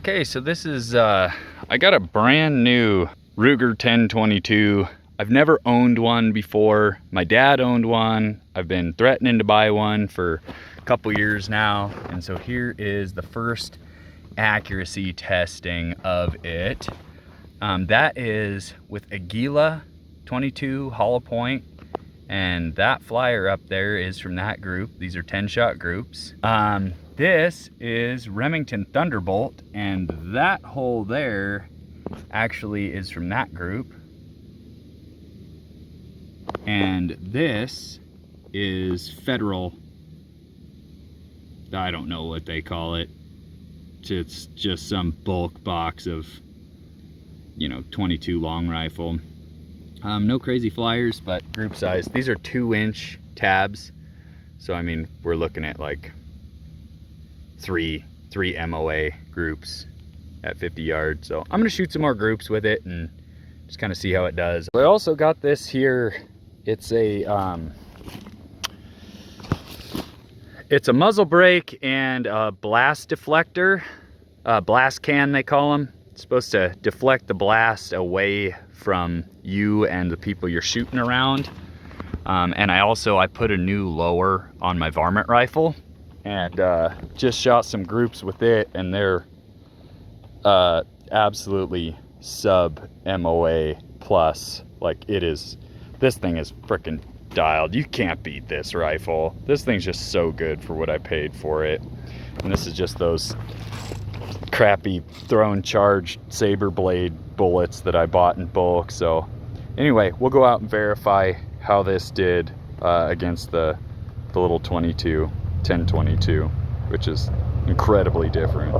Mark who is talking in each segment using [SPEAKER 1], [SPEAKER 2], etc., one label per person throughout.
[SPEAKER 1] Okay, so this is, I got a brand new Ruger 1022. I've never owned one before. My dad owned one. I've been threatening to buy one for a couple years now. And so here is the first accuracy testing of it. That is with Aguila 22 hollow point. And that flyer up there is from that group. These are 10-shot groups. This is Remington Thunderbolt, and that hole there actually is from that group. And this is Federal. I don't know what they call it. It's just some bulk box of, 22 long rifle. No crazy flyers, but group size. These are 2-inch tabs. So, I mean, we're looking at like three MOA groups at 50 yards. So I'm gonna shoot some more groups with it and just kind of see how it does. I also got this here. It's a muzzle brake and a blast deflector, blast can they call them. It's supposed to deflect the blast away from you and the people you're shooting around. And I put a new lower on my Varmint rifle, and just shot some groups with it, and they're absolutely sub MOA plus. Like, it is, this thing is freaking dialed. You can't beat this rifle. This thing's just so good for what I paid for it. And this is just those crappy thrown charged saber blade bullets that I bought in bulk. So anyway, we'll go out and verify how this did against the little 1022, which is incredibly different.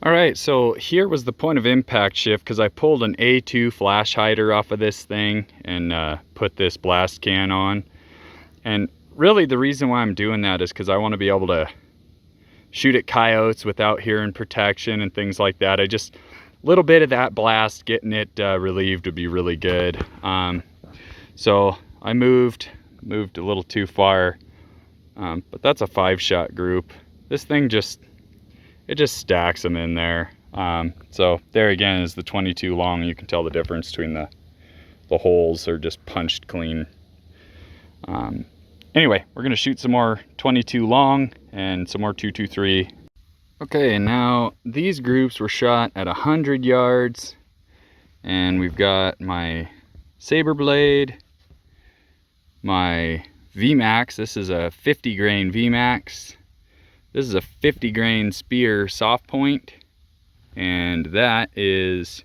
[SPEAKER 1] All right, so here was the point of impact shift, because I pulled an A2 flash hider off of this thing and put this blast can on. And really the reason why I'm doing that is because I want to be able to shoot at coyotes without hearing protection and things like that. A little bit of that blast, getting it relieved would be really good. So I moved a little too far, but that's a 5-shot group. This thing it just stacks them in there. So there again is the 22 long. You can tell the difference between the holes are just punched clean. Anyway, we're gonna shoot some more 22 long and some more 223. Okay, and now these groups were shot at 100 yards, and we've got my saber blade, my VMAX. This is a 50 grain VMAX. This is a 50 grain spear soft point, and that is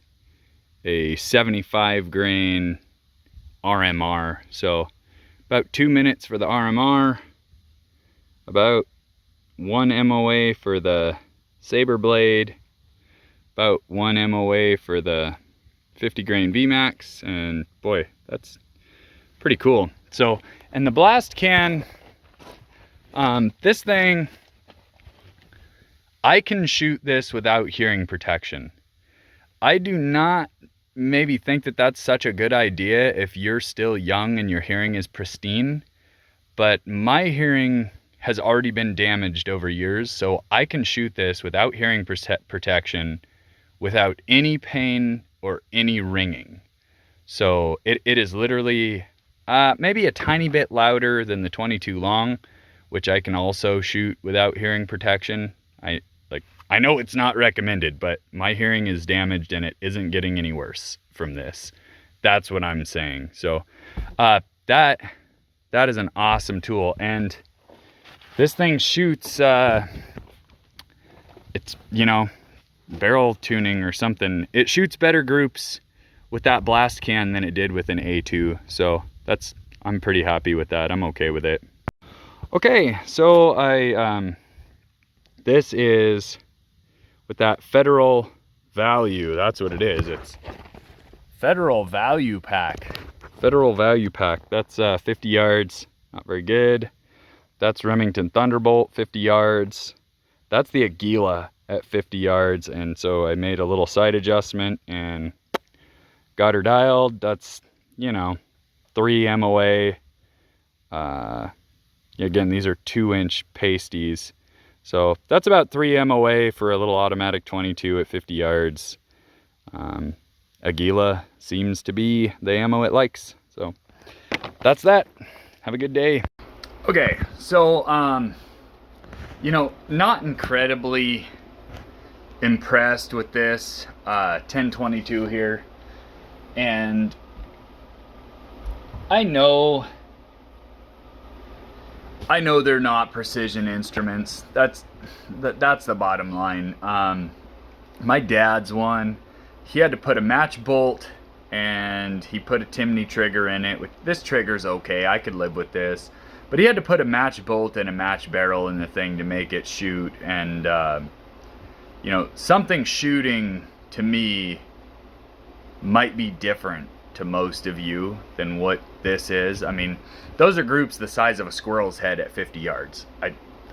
[SPEAKER 1] a 75 grain RMR. So about 2 minutes for the RMR, about 1 MOA for the saber blade, about 1 MOA for the 50 grain VMAX, and boy, that's pretty cool. So, and the blast can, this thing, I can shoot this without hearing protection. I do not maybe think that that's such a good idea if you're still young and your hearing is pristine, but my hearing has already been damaged over years, so I can shoot this without hearing protection, without any pain or any ringing. So it is literally maybe a tiny bit louder than the 22 long, which I can also shoot without hearing protection. I know it's not recommended, but my hearing is damaged and it isn't getting any worse from this. That's what I'm saying. So that is an awesome tool, and this thing shoots, it's, barrel tuning or something. It shoots better groups with that blast can than it did with an A2. So I'm pretty happy with that. I'm okay with it. Okay, so this is with that Federal Value. That's what it is. It's Federal Value Pack. Federal Value Pack. That's 50 yards. Not very good. That's Remington Thunderbolt, 50 yards. That's the Aguila at 50 yards. And so I made a little sight adjustment and got her dialed. That's, 3 MOA. Again, these are 2-inch pasties. So that's about 3 MOA for a little automatic 22 at 50 yards. Aguila seems to be the ammo it likes. So that's that. Have a good day. Okay, so you know, not incredibly impressed with this 1022 here, and I know they're not precision instruments. That's the bottom line. My dad's one, he had to put a match bolt and he put a Timney trigger in it. This trigger's okay, I could live with this, but he had to put a match bolt and a match barrel in the thing to make it shoot. And you know, something shooting to me might be different to most of you than what this is. I mean, those are groups the size of a squirrel's head at 50 yards.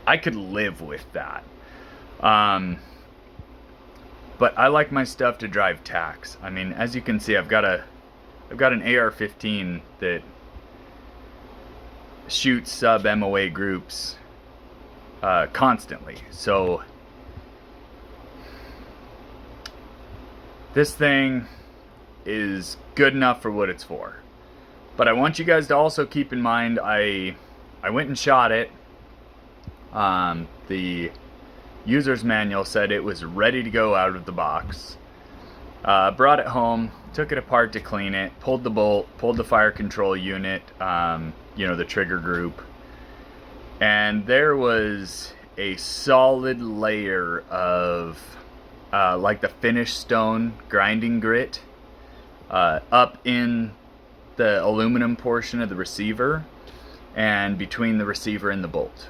[SPEAKER 1] I could live with that. But I like my stuff to drive tacks. I mean, as you can see, I've got an AR-15 that shoots sub MOA groups constantly. So this thing is good enough for what it's for. But I want you guys to also keep in mind, I went and shot it. The user's manual said it was ready to go out of the box. Brought it home, took it apart to clean it, pulled the bolt, pulled the fire control unit, you know, the trigger group, and there was a solid layer of like the finished stone grinding grit up in the aluminum portion of the receiver and between the receiver and the bolt.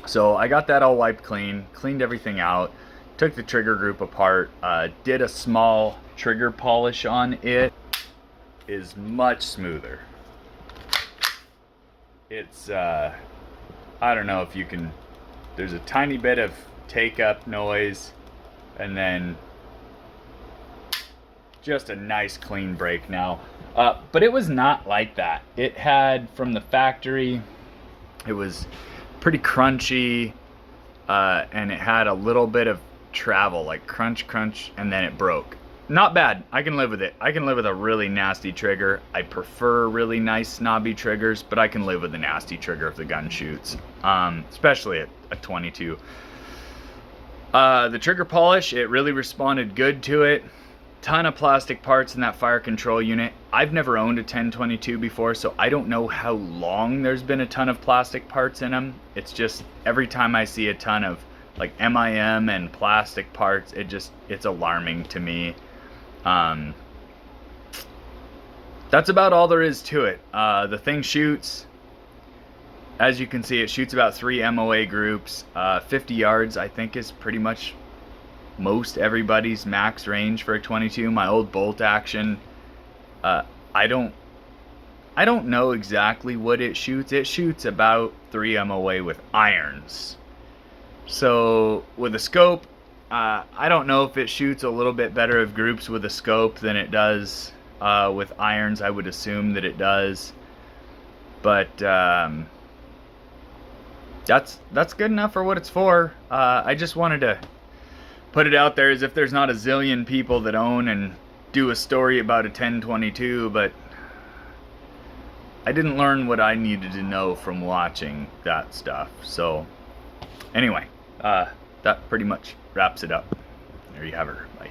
[SPEAKER 1] So I got that all wiped clean, cleaned everything out, took the trigger group apart, did a small trigger polish on it. Is much smoother. It's I don't know if you can, there's a tiny bit of take up noise and then just a nice clean break now. But it was not like that. It had, from the factory, it was pretty crunchy, and it had a little bit of travel, like crunch, crunch, and then it broke. Not bad. I can live with it. I can live with a really nasty trigger. I prefer really nice snobby triggers, but I can live with a nasty trigger if the gun shoots, especially at a 22. The trigger polish, it really responded good to it. Ton of plastic parts in that fire control unit. I've never owned a 1022 before, so I don't know how long there's been a ton of plastic parts in them. It's just every time I see a ton of like MIM and plastic parts, it's alarming to me. That's about all there is to it. The thing shoots, as you can see, it shoots about 3 MOA groups. 50 yards I think is pretty much most everybody's max range for a 22. My old bolt action, I don't know exactly what it shoots. It shoots about 3 MOA with irons. So with a scope, I don't know if it shoots a little bit better of groups with a scope than it does with irons. I would assume that it does, but that's good enough for what it's for. I just wanted to put it out there as if there's not a zillion people that own and do a story about a 1022, but I didn't learn what I needed to know from watching that stuff. So anyway, that pretty much wraps it up. There you have her. Bye.